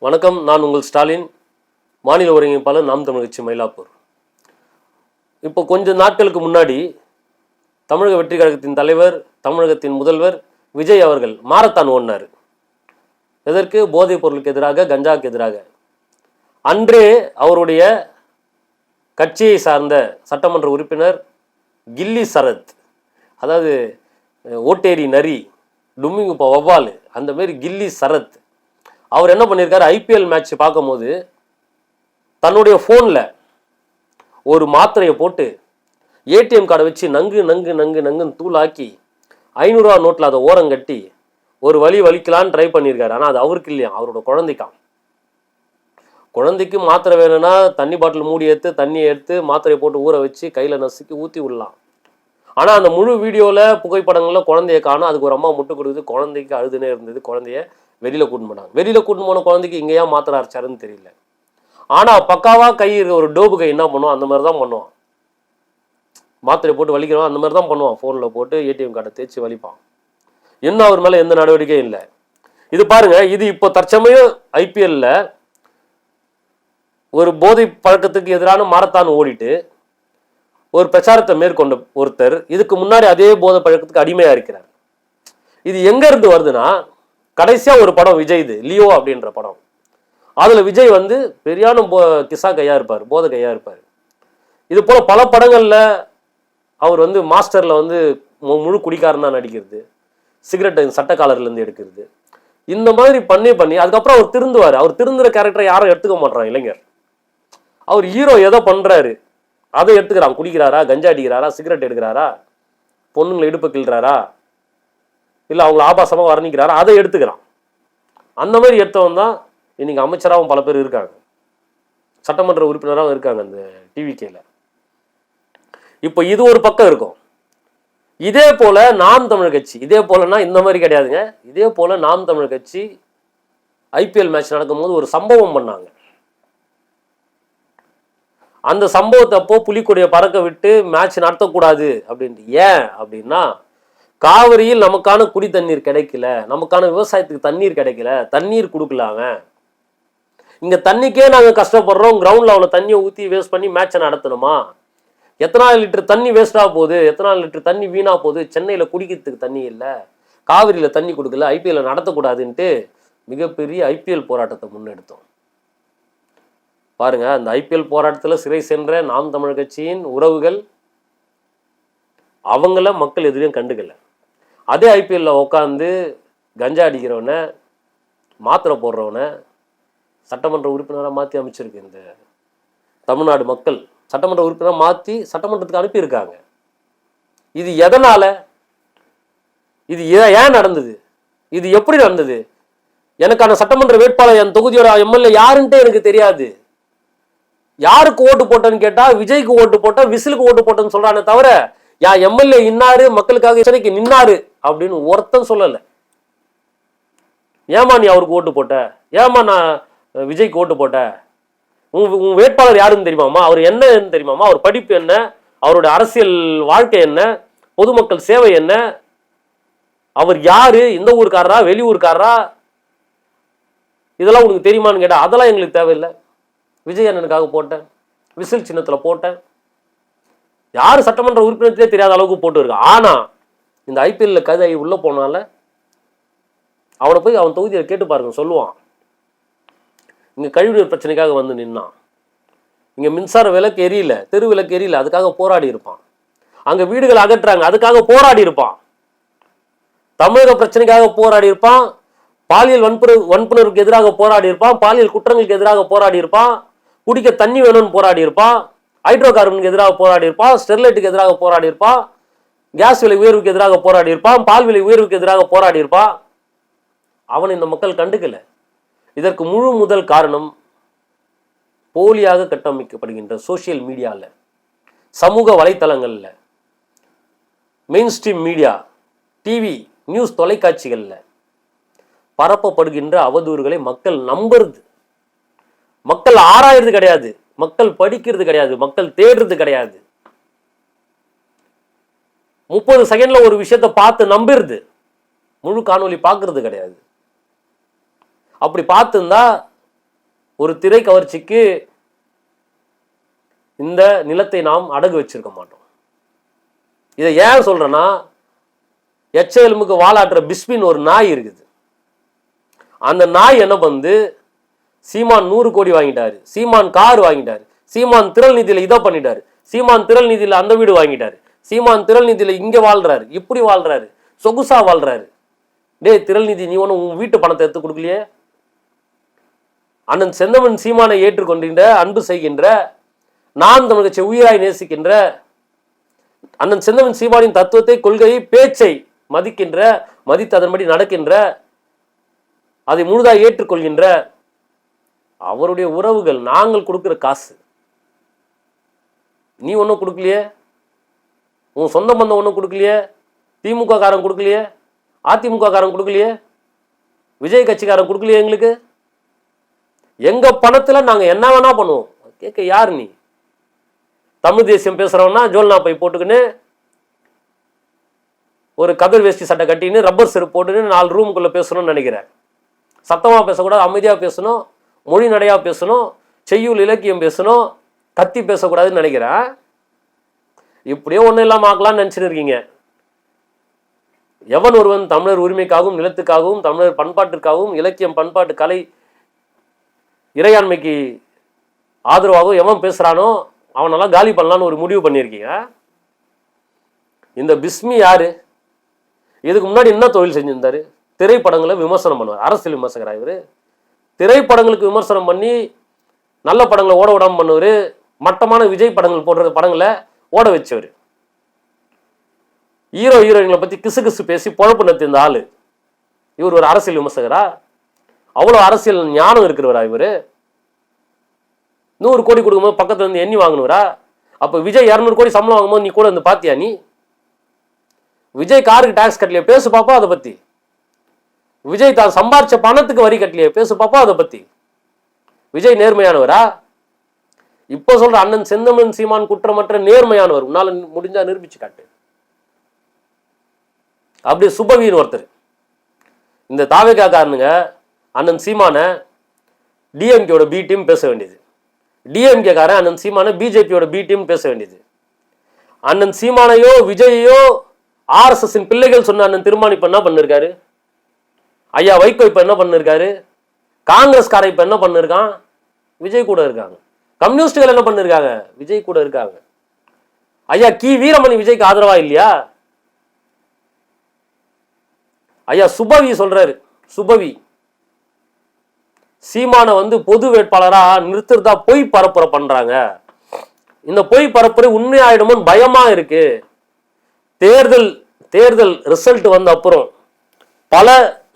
வணக்கம். நான் உங்கள் ஸ்டாலின், மாநில ஒருங்கிணைப்பாளர், நாம் தமிழ் கட்சி, மயிலாப்பூர். இப்போ கொஞ்ச நாட்களுக்கு முன்னாடி தமிழக வெற்றி கழகத்தின் தலைவர், தமிழகத்தின் முதல்வர் விஜய் அவர்கள் மாரத்தான் ஓடினார். எதற்கு? போதைப் பொருளுக்கு எதிராக, கஞ்சாவுக்கு எதிராக. அன்றே அவருடைய கட்சியை சார்ந்த சட்டமன்ற உறுப்பினர் கில்லி சரத், அதாவது ஓட்டேரி நரி, டும்மிங்குப்பா வவ்வால், அந்த மாதிரி கில்லி சரத், அவர் என்ன பண்ணியிருக்காரு, ஐபிஎல் மேட்ச் பார்க்கும்போது தன்னுடைய ஃபோனில் ஒரு மாத்திரையை போட்டு ஏடிஎம் கார்டை வச்சு நங்கு நங்கு நங்கு நங்குன்னு தூளாக்கி 500 ரூபா நோட்டில் அதை ஓரம் கட்டி ஒரு வலிக்கலான்னு ட்ரை பண்ணியிருக்காரு. ஆனால் அது அவருக்கு இல்லையா, அவரோட குழந்தைக்காம். குழந்தைக்கு மாத்திரை வேணும்னா தண்ணி பாட்டில் மூடி தண்ணியை எடுத்து மாத்திரையை போட்டு ஊற வச்சு கையில் நசுக்கி ஊற்றி விடலாம். ஆனால் அந்த முழு வீடியோவில் புகைப்படங்களில் குழந்தைய காணும். அதுக்கு ஒரு அம்மா முட்டு கொடுக்குது, குழந்தைக்கு அழுதுனே இருந்தது. குழந்தைய வெளியில் கூட்டின்னு போனாங்க. வெளியில் கூட்டின்னு போன குழந்தைக்கு இங்கேயா மாத்திரை அரைச்சாருன்னு தெரியல. ஆனால் பக்காவாக கை ஒரு டோபு கை என்ன பண்ணுவான், அந்த மாதிரி தான் பண்ணுவான். மாத்திரை போட்டு வலிக்கிறவன் அந்த மாதிரி தான் பண்ணுவான். ஃபோனில் போட்டு ஏடிஎம் கார்டை தேய்ச்சி வலிப்பான். இன்னும் அவர் மேலே எந்த நடவடிக்கையும் இல்லை. இது பாருங்க, இது இப்போ தற்சமயம் ஐபிஎல்ல ஒரு போதை பழக்கத்துக்கு எதிரான மாரத்தான் ஓடிட்டு ஒரு பிரச்சாரத்தை மேற்கொண்ட ஒருத்தர் இதுக்கு முன்னாடி அதே போதை பழக்கத்துக்கு அடிமையா இருக்கிறார். இது எங்க இருந்து வருதுன்னா, கடைசியா ஒரு படம் விஜய், இது லியோ அப்படின்ற படம். அதுல விஜய் பெரியான கிசா கையா இருப்பார், போதை கையா இருப்பார். இது போல பல படங்கள்ல அவர் மாஸ்டர்ல முழு குடிக்காரனா நடிக்கிறது, சிகரெட் சட்டக்காலர்ல இருந்து எடுக்கிறது, இந்த மாதிரி பண்ணி அதுக்கப்புறம் அவர் திருந்துவார். அவர் திருந்துற கேரக்டரை யாரும் எடுத்துக்க மாட்டான் இளைஞர். அவர் ஹீரோ எதை பண்றாரு அதை எடுத்துக்கிறான். குடிக்கிறாரா, கஞ்சா அடிக்கிறாரா, சிகரெட் எடுக்கிறாரா, பொண்ணுங்களை இடுப்பு கிள்றாரா, இல்லை அவங்கள ஆபாசமாக வர்ணிக்கிறாரா, அதை எடுத்துக்கிறான். அந்த மாதிரி எடுத்தவன் தான் இன்னைக்கு அமைச்சராகவும் பல பேர் இருக்காங்க, சட்டமன்ற உறுப்பினராகவும் இருக்காங்க அந்த டிவிகேல. இப்போ இது ஒரு பக்கம் இருக்கும். இதே போல நாம் தமிழ் கட்சி, இதே போலன்னா இந்த மாதிரி கிடையாதுங்க, இதே போல நாம் தமிழ் கட்சி ஐபிஎல் மேட்ச் நடக்கும்போது ஒரு சம்பவம் பண்ணாங்க. அந்த சம்பவத்தை அப்போ புலிக்கொடியை பறக்க விட்டு மேட்ச் நடத்தக்கூடாது அப்படின்ட்டு. ஏன் அப்படின்னா, காவிரியில் நமக்கான குடி தண்ணீர் கிடைக்கல, நமக்கான விவசாயத்துக்கு தண்ணீர் கிடைக்கல, தண்ணீர் கொடுக்கலாங்க. இங்க தண்ணிக்கே நாங்க கஷ்டப்படுறோம், கிரவுண்ட்ல அவ்வளவு தண்ணியை ஊற்றி வேஸ்ட் பண்ணி மேட்சை நடத்தணுமா? எத்தனை லிட்டர் தண்ணி வேஸ்டா போகுது, எத்தனை லிட்டர் தண்ணி வீணா போகுது. சென்னையில குடிக்கிறதுக்கு தண்ணி இல்லை, காவிரியில தண்ணி கொடுக்கல, ஐபிஎல் நடத்தக்கூடாதுன்ட்டு மிகப்பெரிய ஐபிஎல் போராட்டத்தை முன்னெடுத்தோம். பாருங்க, அந்த ஐபிஎல் போராட்டத்தில் சிறை சென்ற நாம் தமிழ் கட்சியின் உறவுகள் அவங்கள மக்கள் எதிரையும் கண்டுக்கல. அதே ஐபிஎல்ல உட்காந்து கஞ்சா அடிக்கிறவனை, மாத்திரை போடுறவனை சட்டமன்ற உறுப்பினராக மாற்றி அமைச்சிருக்கு இந்த தமிழ்நாடு மக்கள். சட்டமன்ற உறுப்பினராக மாற்றி சட்டமன்றத்துக்கு அனுப்பியிருக்காங்க. இது எதனால, இது ஏன் நடந்தது, இது எப்படி நடந்தது? எனக்கான சட்டமன்ற வேட்பாளர், என் தொகுதியோட எம்எல்ஏ யாருன்ட்டு எனக்கு தெரியாது. யாருக்கு ஓட்டு போட்டேன்னு கேட்டா விஜய்க்கு ஓட்டு போட்டேன், விசிலுக்கு ஓட்டு போட்டேன்னு சொல்றானே தவிர யா எம்எல்ஏ இன்னாரு, மக்களுக்காக சிறைக்கு நின்னாரு அப்படின்னு ஒருத்தன் சொல்லல. ஏமா நீ அவருக்கு ஓட்டு போட்ட, ஏமா நான் விஜய்க்கு ஓட்டு போட்ட, உன் வேட்பாளர் யாருன்னு தெரியுமாமா, அவர் என்னன்னு தெரியுமாமா, அவர் படிப்பு என்ன, அவருடைய அரசியல் வாழ்க்கை என்ன, பொதுமக்கள் சேவை என்ன, அவர் யாரு, இந்த ஊருக்காரரா வெளியூருக்காரரா, இதெல்லாம் உனக்கு தெரியுமான்னு கேட்டா அதெல்லாம் எங்களுக்கு தேவையில்லை. விஜய் அண்ணனுக்காக போட்டேன், விசில் சின்னத்தில் போட்டேன், யார் சட்டமன்ற உறுப்பினர்களே தெரியாத அளவுக்கு போட்டு இருக்கா. ஆனா இந்த ஐபிஎல்ல கதை உள்ள போனால அவனை போய் அவன் தொகுதியை கேட்டு பாருங்க, சொல்லுவான். இங்க கழிவுநீர் பிரச்சனைக்காக நின்னான், இங்க மின்சார விளக்கு எரியல, தெரு விளக்கு எரியல, அதுக்காக போராடி இருப்பான். அங்க வீடுகள் அகற்றாங்க, அதுக்காக போராடி இருப்பான். தமிழக பிரச்சனைக்காக போராடி இருப்பான். பாலியல் வன்புணர்வுக்கு எதிராக போராடி இருப்பான். பாலியல் குற்றங்களுக்கு எதிராக போராடி இருப்பான். குடிக்க தண்ணி வேணும்னு போராடி இருப்பான். ஹைட்ரோ கார்பனுக்கு எதிராக போராடி இருப்பான். ஸ்டெர்லைட்டுக்கு எதிராக போராடி இருப்பான். கேஸ் விலை உயர்வுக்கு எதிராக போராடி இருப்பான். பால் விலை உயர்வுக்கு எதிராக போராடி இருப்பான். அவன் இந்த மக்கள் கண்டுக்கல. இதற்கு முழு முதல் காரணம் போலியாக கட்டமைக்கப்படுகின்ற சோசியல் மீடியால, சமூக வலைத்தளங்கள்ல, mainstream media, TV news தொலைக்காட்சிகள்ல பரப்பப்படுகின்ற அவதூறுகளை மக்கள் நம்புறது. மக்கள் ஆராயிறது கிடையாது, மக்கள் படிக்கிறது கிடையாது, மக்கள் தேடுறது கிடையாது. 30 செகண்ட்ல ஒரு விஷயத்தை பார்த்து நம்பிடுது, முழு காணொலி பார்க்கறது கிடையாது. அப்படி பார்த்துருந்தா ஒரு திரை கவர்ச்சிக்கு இந்த நிலத்தை நாம் அடகு வச்சிருக்க மாட்டோம். இதை ஏன் சொல்றேன்னா, எச்சஎலும்புக்கு வாலாட்டுற பிஸ்மின் ஒரு நாய் இருக்குது. அந்த நாய் என்ன பண்ணுது, சீமான் 100 கோடி வாங்கிட்டாரு, சீமான் கார் வாங்கிட்டாரு, சீமான் திரள் நிதியில இதை பண்ணிட்டாரு, சீமான் திரள் நிதியில அந்த வீடு வாங்கிட்டாரு, சீமான் திரள் நிதியில இங்க வாழ்றாரு, இப்படி வாழ்றாரு, சொகுசா வாழ்றாரு. டேய் திரள் நிதி, நீ ஒன்னும் உன் வீட்டு பணத்தை எடுத்து கொடுக்கலையே. அண்ணன் செந்தமன் சீமானை ஏற்றுக்கொண்டிருந்த, அன்பு செய்கின்ற, நான் தமிழக உயிராய் நேசிக்கின்ற அண்ணன் செந்தமன் சீமானின் தத்துவத்தை, கொள்கையை, பேச்சை மதிக்கின்ற, மதித்து அதன்படி நடக்கின்ற, அதை முழுதாக ஏற்றுக்கொள்கின்ற அவருடைய உறவுகள் நாங்கள் கொடுக்கிற காசு நீ ஒன்றும் கொடுக்கலையே, உன் சொந்த பந்தம் ஒன்றும் கொடுக்கலையே, திமுக காரன் கொடுக்கலையே, அதிமுக காரன் கொடுக்கலையே, விஜய் கட்சிக்காரன் கொடுக்கலையே. எங்களுக்கு எங்க பணத்துல நாங்க என்ன வேணா பண்ணுவோம். கேட்க யாரு நீ? தமிழ் தேசியம் பேசுறவனா ஜோல்னா பை போட்டுக்கின்னு, ஒரு கதர் வேஷ்டி சட்டை கட்டின்னு, ரப்பர் செருப்பு போட்டுன்னு 4 ரூமுக்குள்ள பேசணும்னு நினைக்கிறேன். சத்தமா பேசக்கூடாது, அமைதியா பேசணும், மொழி நடையா பேசணும், செய்யுள் இலக்கியம் பேசணும், கத்தி பேசக்கூடாதுன்னு நினைக்கிறேன். இப்படியே ஒன்றும் இல்லாம ஆக்கலாம்னு நினைச்சுட்டு இருக்கீங்க. எவன் ஒருவன் தமிழர் உரிமைக்காகவும், நிலத்துக்காகவும், தமிழர் பண்பாட்டிற்காகவும், இலக்கியம், பண்பாட்டு, கலை, இறையாண்மைக்கு ஆதரவாகவும் எவன் பேசுறானோ அவனெல்லாம் காலி பண்ணலான்னு ஒரு முடிவு பண்ணியிருக்கீங்க. இந்த பிஸ்மி யாரு? இதுக்கு முன்னாடி என்ன தொழில் செஞ்சிருந்தாரு? திரைப்படங்களை விமர்சனம் பண்ணுவார். அரசியல் விமர்சகரா இவரு. திரைப்படங்களுக்கு விமர்சனம் பண்ணி நல்ல படங்களை ஓட விடாம பண்ணுவாரு. மட்டமான விஜய் படங்கள் போடுற படங்களை ஓட வச்சவர். ஹீரோ ஹீரோயின்களை பத்தி கிசு கிசு பேசி பொழப்பு நடத்திருந்த ஆளு இவர். ஒரு அரசியல் விமர்சகரா? அவ்வளவு அரசியல் ஞானம் இருக்கிறவரா இவரு? 100 கோடி கொடுக்கும்போது பக்கத்துல இருந்து எண்ணி வாங்கினவரா? அப்ப விஜய் 200 கோடி சம்பளம் வாங்கும்போது நீ கூட வந்து பாத்தியா? நீ விஜய் காருக்கு டாக்ஸ் கட்டலையே, பேசு பாப்பா அதை பத்தி. விஜய் தான் சம்பாரிச்ச பணத்துக்கு வரி கட்டலையே, பேசு பாப்பா அதை பத்தி. விஜய் நேர்மையானவரா? இப்ப சொல்ற அண்ணன் செந்தமன் சீமான் குற்றமற்ற நேர்மையானவர். உன்னால முடிஞ்சா நிரூபிச்சு காட்டு. அப்படி சுபவின்னு ஒருத்தர். இந்த தாவேகா காரனுங்க அண்ணன் சீமான டிஎம்கேயோட பி டீம் பேச வேண்டியது, டிஎம்கே காரன் அண்ணன் சீமான பிஜேபியோட பி டீம் பேச வேண்டியது. அண்ணன் சீமானையோ விஜயையோ RSS பிள்ளைகள் சொன்ன அண்ணன் திருமானி இப்ப என்ன பண்ணிருக்காரு? ஐயா வைகோ இப்ப என்ன பண்ணிருக்காரு? காங்கிரஸ்கார இப்ப என்ன பண்ணிருக்கான்? விஜய் கூட இருக்காங்க. கம்யூனிஸ்டுகள் என்ன பண்ணிருக்காங்க? விஜய் கூட இருக்காங்க. ஐயா கி வீரமணி விஜய்க்கு ஆதரவா இல்லையா? ஐயா சுபவி சொல்றாரு. சுபவி சீமான பொது வேட்பாளரா நிறுத்துறதா பொய் பரப்புரை பண்றாங்க. இந்த பொய் பரப்புரை உண்மையாயிடுமோ பயமா இருக்கு. தேர்தல் ரிசல்ட் வந்த அப்புறம் பல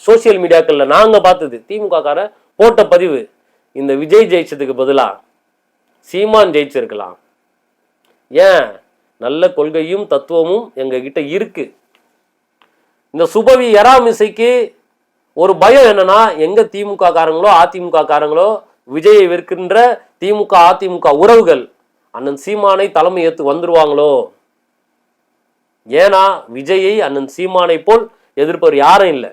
சோசியல் மீடியாக்கள்ல நாங்க பார்த்தது, திமுக கார போட்ட பதிவு, இந்த விஜய் ஜெயிச்சதுக்கு பதிலா சீமான் ஜெயிச்சிருக்கலாம். ஏன்? நல்ல கொள்கையும் தத்துவமும் எங்க கிட்ட இருக்கு. இந்த சுபவி எராமிசைக்கு ஒரு பயம் என்னன்னா, எங்க திமுக காரங்களோ அதிமுக காரங்களோ விஜயை வெறுக்கின்ற திமுக அதிமுக உறவுகள் அண்ணன் சீமானை தலைமை ஏற்று வந்துருவாங்களோ. ஏன்னா விஜயை அண்ணன் சீமானை போல் எதிர்ப்பவர் யாரும் இல்லை.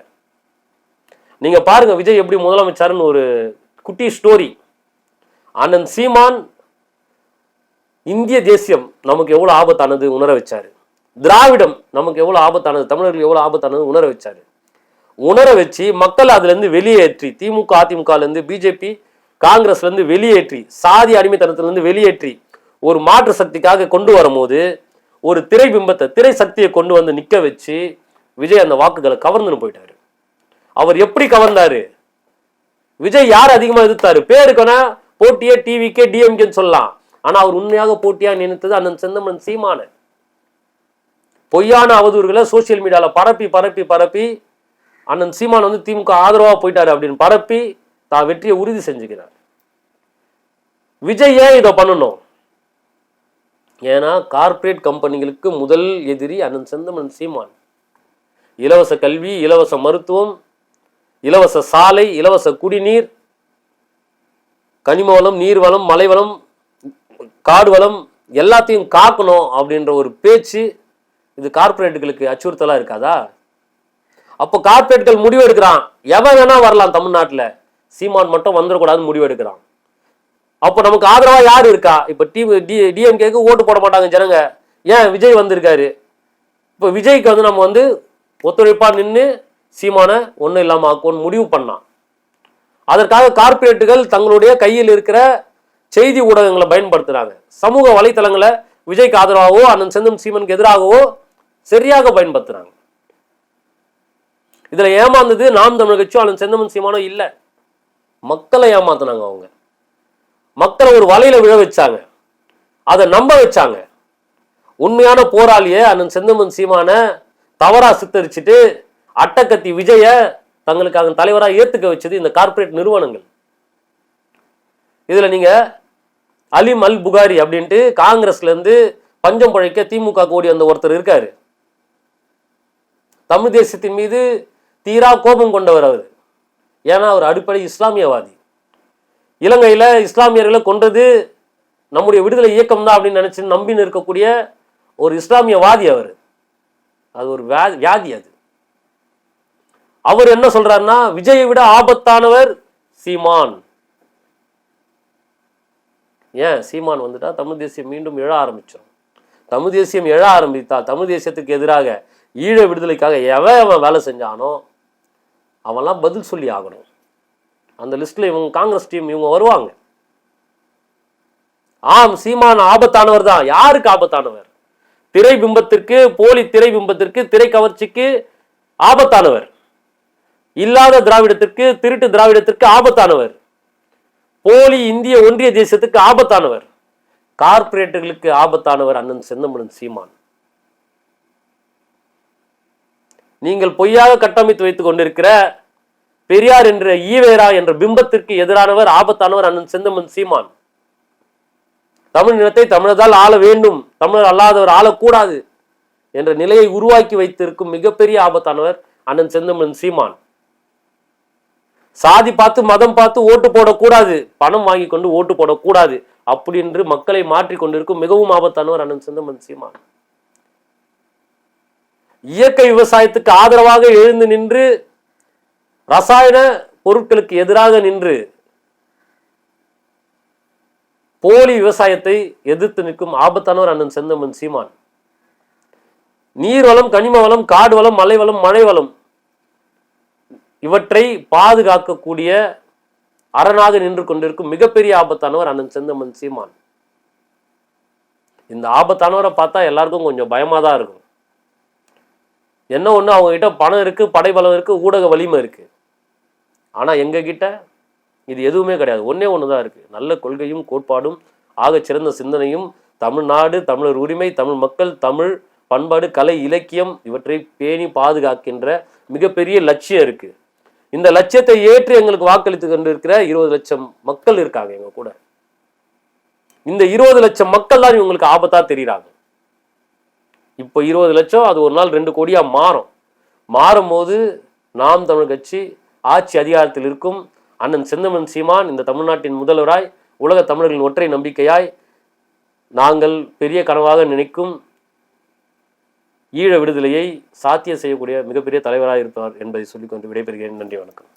நீங்க பாருங்க விஜய் எப்படி முதலமைச்சர்னு ஒரு குட்டி ஸ்டோரி. அண்ணன் சீமான் இந்திய தேசியம் நமக்கு எவ்வளவு ஆபத்தானது உணர வச்சாரு. திராவிடம் நமக்கு எவ்வளவு ஆபத்தானது, தமிழர்கள் எவ்வளவு ஆபத்தானது உணர வச்சாரு. உணர வச்சு மக்கள் அதுல இருந்து வெளியேற்றி, திமுக அதிமுகல இருந்து பிஜேபி காங்கிரஸ்ல இருந்து வெளியேற்றி, சாதி அடிமைத்தனத்திலிருந்து வெளியேற்றி ஒரு மாற்று சக்திக்காக கொண்டு வரும்போது ஒரு திரை பிம்பத்தை, திரை சக்தியை கொண்டு வந்து நிக்க வச்சு விஜய் அந்த வாக்குகளை கவர்ந்துன்னு போயிட்டாரு. அவர் எப்படி கவர்ந்தாரு? விஜய் யார் அதிகமா எதிர்த்தாரு? பேருக்கான போட்டியே டிவிக்கே டிஎம்கேன்னு சொல்லலாம். ஆனா அவர் உண்மையாக போட்டியா நினைத்தது அண்ணன் செந்தமன் சீமான. பொய்யான அவதூறுகளை சோசியல் மீடியால பரப்பி பரப்பி பரப்பி அண்ணன் சீமான் திமுக ஆதரவா போயிட்டாரு அப்படின்னு பரப்பி தான் வெற்றியை உறுதி செஞ்சுக்கிறார். விஜய் ஏன் இதை பண்ணணும்? ஏன்னா கார்பரேட் கம்பெனிகளுக்கு முதல் எதிரி அண்ணன் செந்தமன் சீமான். இலவச கல்வி, இலவச மருத்துவம், இலவச சாலை, இலவச குடிநீர், கனிம வளம், நீர் வளம், மலை வளம், காடு வளம் எல்லாத்தையும் காக்கணும் அப்படின்ற ஒரு பேச்சு இது கார்பரேட்டுகளுக்கு அச்சுறுத்தலா இருக்காதா? அப்போ கார்பரேட்கள் முடிவு எடுக்கிறான், எவன் வேணா வரலாம் தமிழ்நாட்டில், சீமான் மட்டும் வந்துடக்கூடாதுன்னு முடிவு எடுக்கிறான். அப்போ நமக்கு ஆதரவா யாரு இருக்கா? இப்ப டிஎம்கேக்கு ஓட்டு போட மாட்டாங்க ஜனங்க. ஏன்? விஜய் வந்திருக்காரு. இப்போ விஜய்க்கு வந்து நம்ம வந்து ஒத்துழைப்பா நின்று சீமான ஒன்றும் இல்லாம ஆக்கும்னு முடிவு பண்ணான். அதற்காக கார்பரேட்டுகள் தங்களுடைய கையில் இருக்கிற செய்தி ஊடகங்களை பயன்படுத்துறாங்க. சமூக வலைத்தளங்களை விஜய்க்கு ஆதரவாகவோ அண்ணன் செந்தமிழ் சீமானுக்கு எதிராகவோ சரியாக பயன்படுத்துறாங்க. இதுல ஏமாந்தது நாம் தமிழர் கட்சியும் அண்ணன் செந்தமிழ் சீமானோ இல்ல, மக்களை ஏமாத்தினாங்க. அவங்க மக்களை ஒரு வலையில விழ வச்சாங்க, அதை நம்ப வச்சாங்க. உண்மையான போராளிய அண்ணன் செந்தமிழ் சீமான தவறா சித்தரிச்சுட்டு அட்டக்கத்தி விஜய தங்களுக்காக தலைவராக ஏத்துக்க வச்சது இந்த கார்பரேட் நிறுவனங்கள். இதுல நீங்க அலிம் அல் புகாரி அப்படின்ட்டு காங்கிரஸ்ல இருந்து பஞ்சம் பழைக்க திமுக கூடி அந்த ஒருத்தர் இருக்காரு. தமிழ் தேசத்தின் மீது தீரா கோபம் கொண்டவர் அவர். ஏன்னா அவர் அடிப்படை இஸ்லாமியவாதி. இலங்கையில இஸ்லாமியர்களை கொன்றது நம்முடைய விடுதலை இயக்கம் தான் அப்படின்னு நினைச்சு நம்பின்னு இருக்கக்கூடிய ஒரு இஸ்லாமியவாதி அவர். அது ஒரு வியாதி. அது அவர் என்ன சொல்றாருன்னா, விஜயை விட ஆபத்தானவர் சீமான். ஏன்? சீமான் வந்துட்டா தமிழ் தேசியம் மீண்டும் எழ ஆரம்பிச்சோம். தமிழ் தேசியம் எழ ஆரம்பித்தா தமிழ் தேசியத்துக்கு எதிராக ஈழ விடுதலைக்காக எவன் வேலை செஞ்சானோ அவன்லாம் பதில் சொல்லி ஆகணும். அந்த லிஸ்ட்ல இவங்க காங்கிரஸ் டீம் இவங்க வருவாங்க. ஆம், சீமான் ஆபத்தானவர் தான். யாருக்கு ஆபத்தானவர்? திரை பிம்பத்திற்கு, போலி திரை பிம்பத்திற்கு, திரை கவர்ச்சிக்கு ஆபத்தானவர். இல்லாத திராவிடத்திற்கு, திருட்டு திராவிடத்திற்கு ஆபத்தானவர். போலி இந்திய ஒன்றிய தேசத்துக்கு ஆபத்தானவர். கார்பரேட்டுகளுக்கு ஆபத்தானவர் அண்ணன் செந்தமிழன் சீமான். நீங்கள் பொய்யாக கட்டமைத்து வைத்துக் கொண்டிருக்கிற பெரியார் என்ற ஈவேரா என்ற பிம்பத்திற்கு எதிரானவர், ஆபத்தானவர் அண்ணன் செந்தமிழன் சீமான். தமிழ் நிலத்தை தமிழதால் ஆள வேண்டும், தமிழர் அல்லாதவர் ஆளக்கூடாது என்ற நிலையை உருவாக்கி வைத்திருக்கும் மிகப்பெரிய ஆபத்தானவர் அண்ணன் செந்தமிழன் சீமான். சாதி பார்த்து மதம் பார்த்து ஓட்டு போடக்கூடாது, பணம் வாங்கி கொண்டு ஓட்டு போடக்கூடாது அப்படி என்று மக்களை மாற்றிக் கொண்டிருக்கும் மிகவும் ஆபத்தானவர் அண்ணன் செந்தமிழன் சீமான். இயற்கை விவசாயத்துக்கு ஆதரவாக எழுந்து நின்று ரசாயன பொருட்களுக்கு எதிராக நின்று போலி விவசாயத்தை எதிர்த்து நிற்கும் ஆபத்தானவர் அண்ணன் செந்தமிழன் சீமான். நீர்வளம், கனிம வளம், காடு வளம், மலை வளம், மழை வளம் இவற்றை பாதுகாக்கக்கூடிய அரணாக நின்று கொண்டிருக்கும் மிகப்பெரிய ஆபத்தானவர் அண்ணன் செந்தமிழன் சீமான். இந்த ஆபத்தானவரை பார்த்தா எல்லாருக்கும் கொஞ்சம் பயமா தான் இருக்கும். என்ன ஒண்ணு, அவங்க கிட்ட பணம் இருக்கு, படைபலம் இருக்கு, ஊடக வலிமை இருக்கு. ஆனா எங்க கிட்ட இது எதுவுமே கிடையாது. ஒன்னே ஒண்ணுதான் இருக்கு, நல்ல கொள்கையும் கோட்பாடும் ஆக சிறந்த சிந்தனையும், தமிழ்நாடு, தமிழர் உரிமை, தமிழ் மக்கள், தமிழ் பண்பாடு, கலை, இலக்கியம் இவற்றை பேணி பாதுகாக்கின்ற மிகப்பெரிய லட்சியம் இருக்கு. இந்த லட்சியத்தை ஏற்று எங்களுக்கு வாக்களித்து கொண்டிருக்கிற 20 லட்சம் மக்கள் இருக்காங்க எங்க கூட. இந்த 20 லட்சம் மக்கள் தான் இவங்களுக்கு ஆபத்தா தெரியுறாங்க. இப்போ 20 லட்சம் அது ஒரு நாள் 2 கோடியா மாறும் போது நாம் தமிழர் கட்சி ஆட்சி அதிகாரத்தில் இருக்கும். அண்ணன் செந்தமிழன் சீமான் இந்த தமிழ்நாட்டின் முதல்வராய், உலக தமிழர்களின் ஒற்றை நம்பிக்கையாய், நாங்கள் பெரிய கனவாக நினைக்கும் ஈழ விடுதலையை சாத்தியம் செய்யக்கூடிய மிகப்பெரிய தலைவராக இருப்பார் என்பதை சொல்லிக்கொண்டு விடைபெறுகிறேன். நன்றி, வணக்கம்.